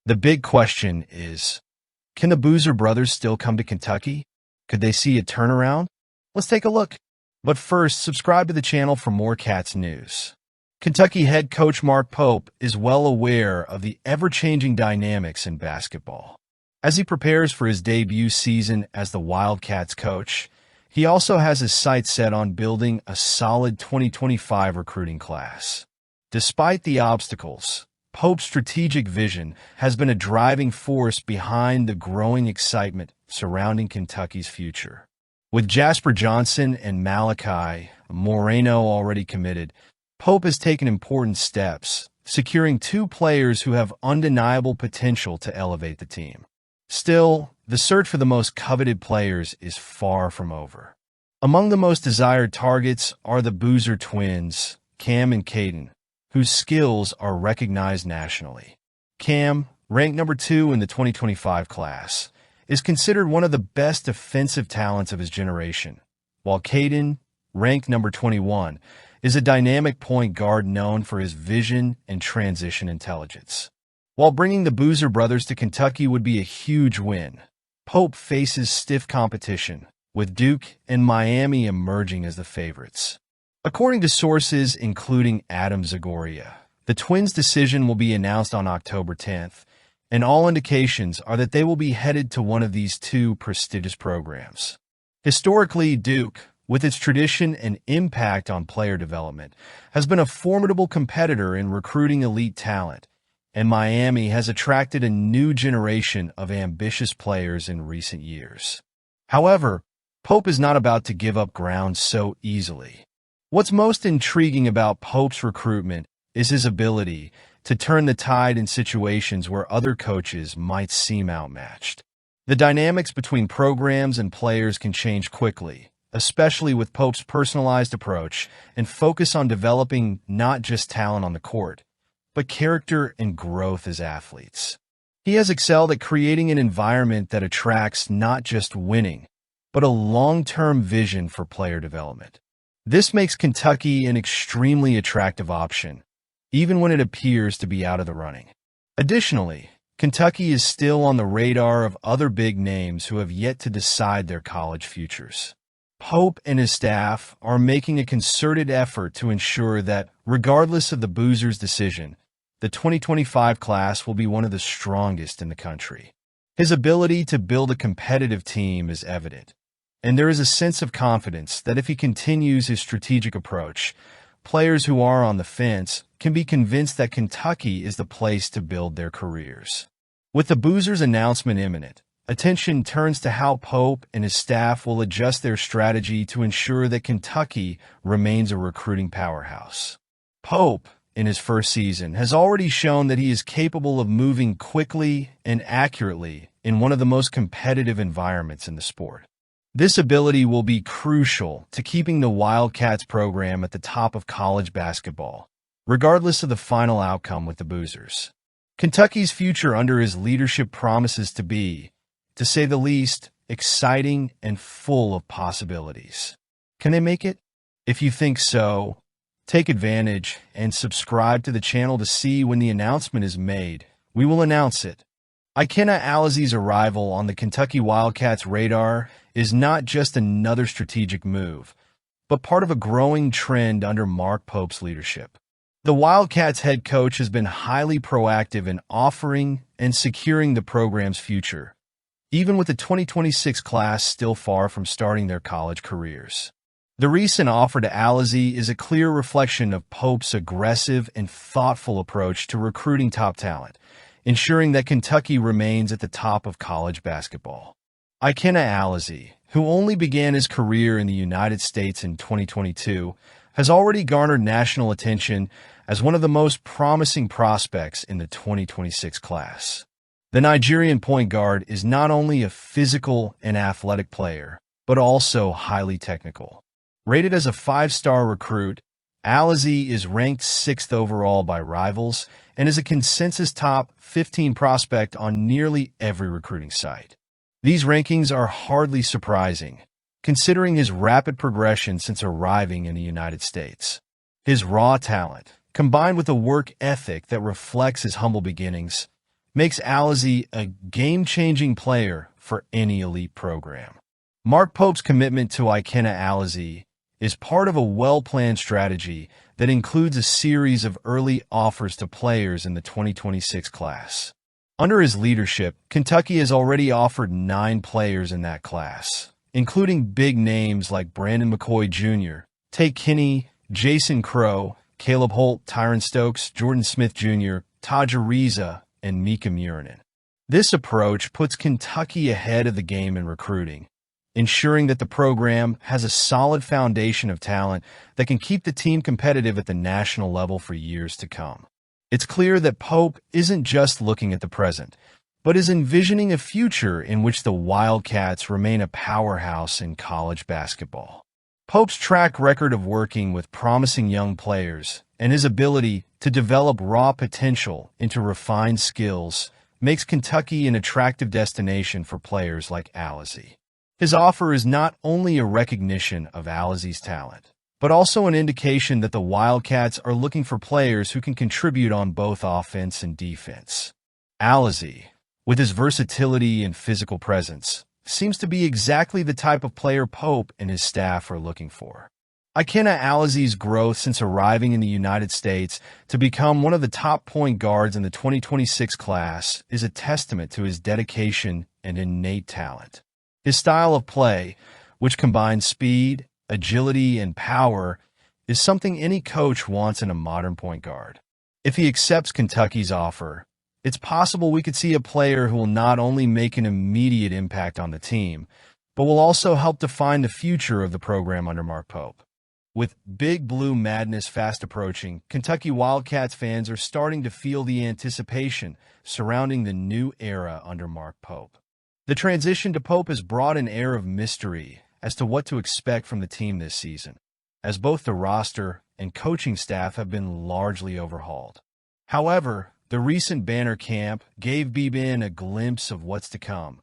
The big question is, can the Boozer brothers still come to Kentucky? Could they see a turnaround? Let's take a look. But first, subscribe to the channel for more Cats news. Kentucky head coach Mark Pope is well aware of the ever-changing dynamics in basketball. As he prepares for his debut season as the Wildcats coach, he also has his sights set on building a solid 2025 recruiting class. Despite the obstacles, Pope's strategic vision has been a driving force behind the growing excitement surrounding Kentucky's future. With Jasper Johnson and Malachi Moreno already committed, Pope has taken important steps, securing two players who have undeniable potential to elevate the team. Still, the search for the most coveted players is far from over. Among the most desired targets are the Boozer twins, Cam and Caden, whose skills are recognized nationally. Cam, ranked number 2 in the 2025 class, is considered one of the best defensive talents of his generation, while Caden, ranked number 21, is a dynamic point guard known for his vision and transition intelligence. While bringing the Boozer brothers to Kentucky would be a huge win, Pope faces stiff competition, with Duke and Miami emerging as the favorites. According to sources including Adam Zagoria, the Twins' decision will be announced on October 10th, and all indications are that they will be headed to one of these two prestigious programs. Historically, Duke, with its tradition and impact on player development, has been a formidable competitor in recruiting elite talent, and Miami has attracted a new generation of ambitious players in recent years. However, Pope is not about to give up ground so easily. What's most intriguing about Pope's recruitment is his ability to turn the tide in situations where other coaches might seem outmatched. The dynamics between programs and players can change quickly, especially with Pope's personalized approach and focus on developing not just talent on the court, but character and growth as athletes. He has excelled at creating an environment that attracts not just winning, but a long-term vision for player development. This makes Kentucky an extremely attractive option, even when it appears to be out of the running. Additionally, Kentucky is still on the radar of other big names who have yet to decide their college futures. Pope and his staff are making a concerted effort to ensure that, regardless of the Boozers' decision, the 2025 class will be one of the strongest in the country. His ability to build a competitive team is evident, and there is a sense of confidence that if he continues his strategic approach, players who are on the fence can be convinced that Kentucky is the place to build their careers. With the Boozers' announcement imminent, attention turns to how Pope and his staff will adjust their strategy to ensure that Kentucky remains a recruiting powerhouse. Pope, in his first season, has already shown that he is capable of moving quickly and accurately in one of the most competitive environments in the sport. This ability will be crucial to keeping the Wildcats program at the top of college basketball, regardless of the final outcome with the Boozers. Kentucky's future under his leadership promises to be, to say the least, exciting and full of possibilities. Can they make it? If you think so, take advantage and subscribe to the channel to see when the announcement is made. We will announce it. Ikenna Alazi's arrival on the Kentucky Wildcats' radar is not just another strategic move, but part of a growing trend under Mark Pope's leadership. The Wildcats head coach has been highly proactive in offering and securing the program's future, even with the 2026 class still far from starting their college careers. The recent offer to Alazi is a clear reflection of Pope's aggressive and thoughtful approach to recruiting top talent, ensuring that Kentucky remains at the top of college basketball. Ikenna Alazi, who only began his career in the United States in 2022, has already garnered national attention as one of the most promising prospects in the 2026 class. The Nigerian point guard is not only a physical and athletic player, but also highly technical. Rated as a 5-star recruit, Alazi is ranked 6th overall by Rivals and is a consensus top 15 prospect on nearly every recruiting site. These rankings are hardly surprising, considering his rapid progression since arriving in the United States. His raw talent, combined with a work ethic that reflects his humble beginnings, makes Alizé a game-changing player for any elite program. Mark Pope's commitment to Ikenna Alizé is part of a well-planned strategy that includes a series of early offers to players in the 2026 class. Under his leadership, Kentucky has already offered 9 players in that class, including big names like Brandon McCoy Jr., Tay Kinney, Jason Crow, Caleb Holt, Tyron Stokes, Jordan Smith Jr., Taj Ariza, and Mika Murinen. This approach puts Kentucky ahead of the game in recruiting, ensuring that the program has a solid foundation of talent that can keep the team competitive at the national level for years to come. It's clear that Pope isn't just looking at the present, but is envisioning a future in which the Wildcats remain a powerhouse in college basketball. Pope's track record of working with promising young players and his ability to develop raw potential into refined skills makes Kentucky an attractive destination for players like Alizé. His offer is not only a recognition of Alizé's talent, but also an indication that the Wildcats are looking for players who can contribute on both offense and defense. Alizé, with his versatility and physical presence, seems to be exactly the type of player Pope and his staff are looking for. Ikenna Alizé's growth since arriving in the United States to become one of the top point guards in the 2026 class is a testament to his dedication and innate talent. His style of play, which combines speed, agility, and power, is something any coach wants in a modern point guard. If he accepts Kentucky's offer, it's possible we could see a player who will not only make an immediate impact on the team, but will also help define the future of the program under Mark Pope. With Big Blue Madness fast approaching, Kentucky Wildcats fans are starting to feel the anticipation surrounding the new era under Mark Pope. The transition to Pope has brought an air of mystery as to what to expect from the team this season, as both the roster and coaching staff have been largely overhauled. However, the recent banner camp gave BBN a glimpse of what's to come,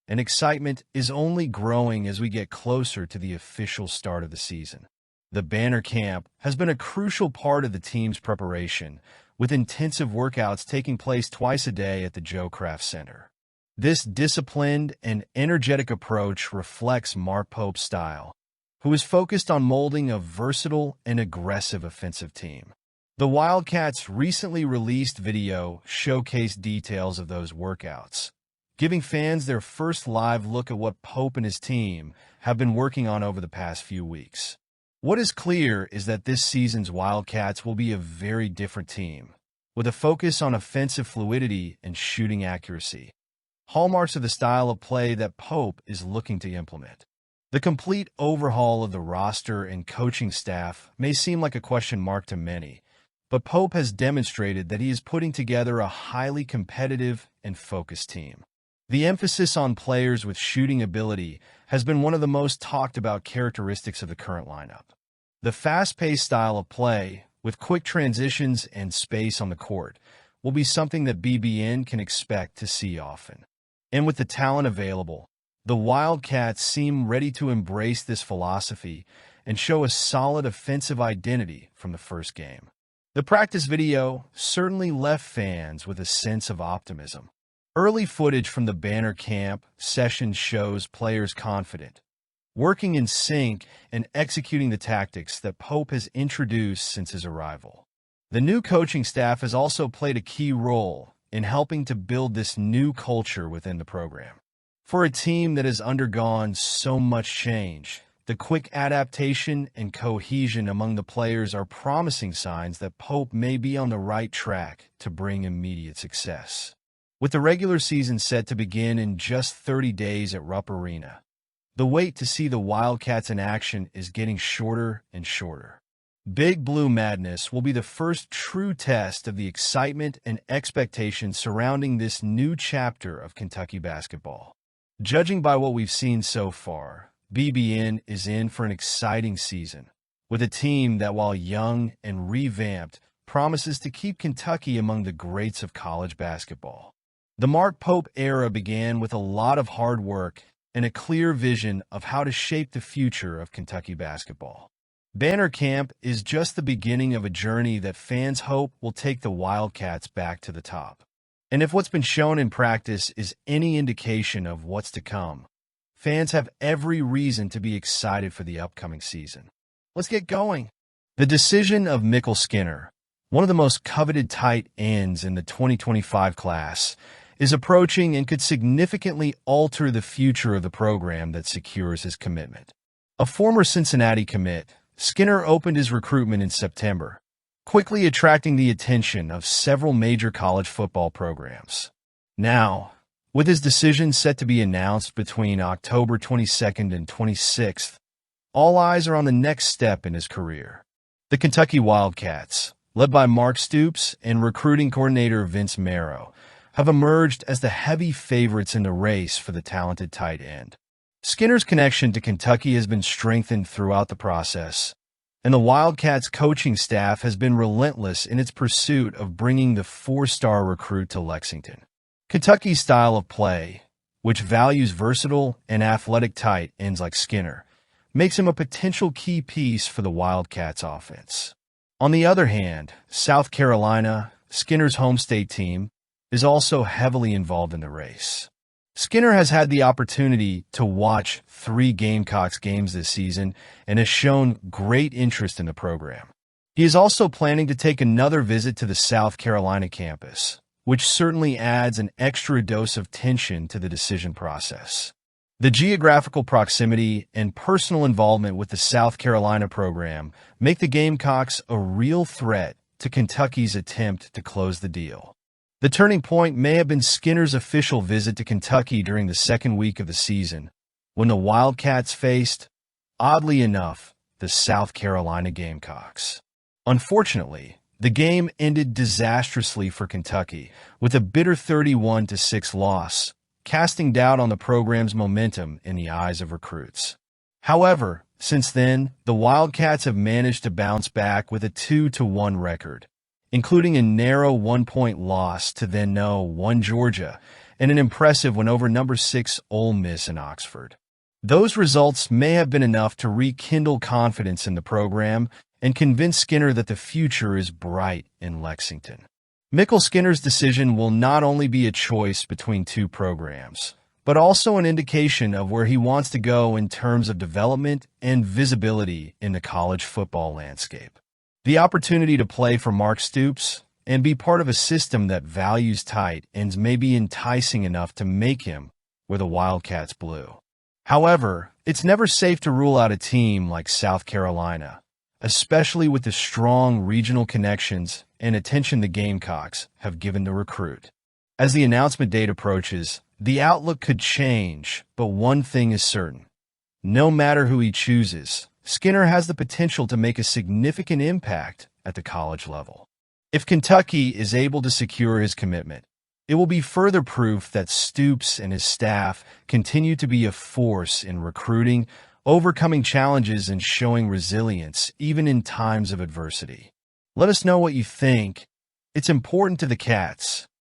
and excitement is only growing as we get closer to the official start of the season. The banner camp has been a crucial part of the team's preparation, with intensive workouts taking place twice a day at the Joe Kraft Center. This disciplined and energetic approach reflects Mark Pope's style, who is focused on molding a versatile and aggressive offensive team. The Wildcats' recently released video showcased details of those workouts, giving fans their first live look at what Pope and his team have been working on over the past few weeks. What is clear is that this season's Wildcats will be a very different team, with a focus on offensive fluidity and shooting accuracy, hallmarks of the style of play that Pope is looking to implement. The complete overhaul of the roster and coaching staff may seem like a question mark to many, but Pope has demonstrated that he is putting together a highly competitive and focused team. The emphasis on players with shooting ability has been one of the most talked about characteristics of the current lineup. The fast-paced style of play, with quick transitions and space on the court, will be something that BBN can expect to see often. And with the talent available, the Wildcats seem ready to embrace this philosophy and show a solid offensive identity from the first game. The practice video certainly left fans with a sense of optimism. Early footage from the banner camp session shows players confident, working in sync and executing the tactics that Pope has introduced since his arrival. The new coaching staff has also played a key role in helping to build this new culture within the program. For a team that has undergone so much change, the quick adaptation and cohesion among the players are promising signs that Pope may be on the right track to bring immediate success. With the regular season set to begin in just 30 days at Rupp Arena, the wait to see the Wildcats in action is getting shorter and shorter. Big Blue Madness will be the first true test of the excitement and expectation surrounding this new chapter of Kentucky basketball. Judging by what we've seen so far, BBN is in for an exciting season, with a team that, while young and revamped, promises to keep Kentucky among the greats of college basketball. The Mark Pope era began with a lot of hard work and a clear vision of how to shape the future of Kentucky basketball. Banner Camp is just the beginning of a journey that fans hope will take the Wildcats back to the top. And if what's been shown in practice is any indication of what's to come, fans have every reason to be excited for the upcoming season. Let's get going. The decision of Mikkel Skinner, one of the most coveted tight ends in the 2025 class, is approaching and could significantly alter the future of the program that secures his commitment. A former Cincinnati commit, Skinner opened his recruitment in September, quickly attracting the attention of several major college football programs. Now, with his decision set to be announced between October 22nd and 26th, all eyes are on the next step in his career. The Kentucky Wildcats, led by Mark Stoops and recruiting coordinator Vince Marrow, have emerged as the heavy favorites in the race for the talented tight end. Skinner's connection to Kentucky has been strengthened throughout the process, and the Wildcats coaching staff has been relentless in its pursuit of bringing the four-star recruit to Lexington. Kentucky's style of play, which values versatile and athletic tight ends like Skinner, makes him a potential key piece for the Wildcats offense. On the other hand, South Carolina, Skinner's home state team, is also heavily involved in the race. Skinner has had the opportunity to watch 3 Gamecocks games this season and has shown great interest in the program. He is also planning to take another visit to the South Carolina campus, which certainly adds an extra dose of tension to the decision process. The geographical proximity and personal involvement with the South Carolina program make the Gamecocks a real threat to Kentucky's attempt to close the deal. The turning point may have been Skinner's official visit to Kentucky during the second week of the season, when the Wildcats faced, oddly enough, the South Carolina Gamecocks. Unfortunately, the game ended disastrously for Kentucky, with a bitter 31-6 loss, casting doubt on the program's momentum in the eyes of recruits. However, since then, the Wildcats have managed to bounce back with a 2-1 record, including a narrow 1-point loss to then-No. 1 Georgia and an impressive win over No. 6 Ole Miss in Oxford. Those results may have been enough to rekindle confidence in the program and convince Skinner that the future is bright in Lexington. Mikkel Skinner's decision will not only be a choice between 2 programs, but also an indication of where he wants to go in terms of development and visibility in the college football landscape. The opportunity to play for Mark Stoops and be part of a system that values tight ends may be enticing enough to make him where the Wildcats blue. However, it's never safe to rule out a team like South Carolina, especially with the strong regional connections and attention the Gamecocks have given the recruit. As the announcement date approaches, the outlook could change, but one thing is certain. No matter who he chooses, Skinner has the potential to make a significant impact at the college level. If Kentucky is able to secure his commitment, it will be further proof that Stoops and his staff continue to be a force in recruiting, overcoming challenges, and showing resilience even in times of adversity. Let us know what you think. It's important to the Cats,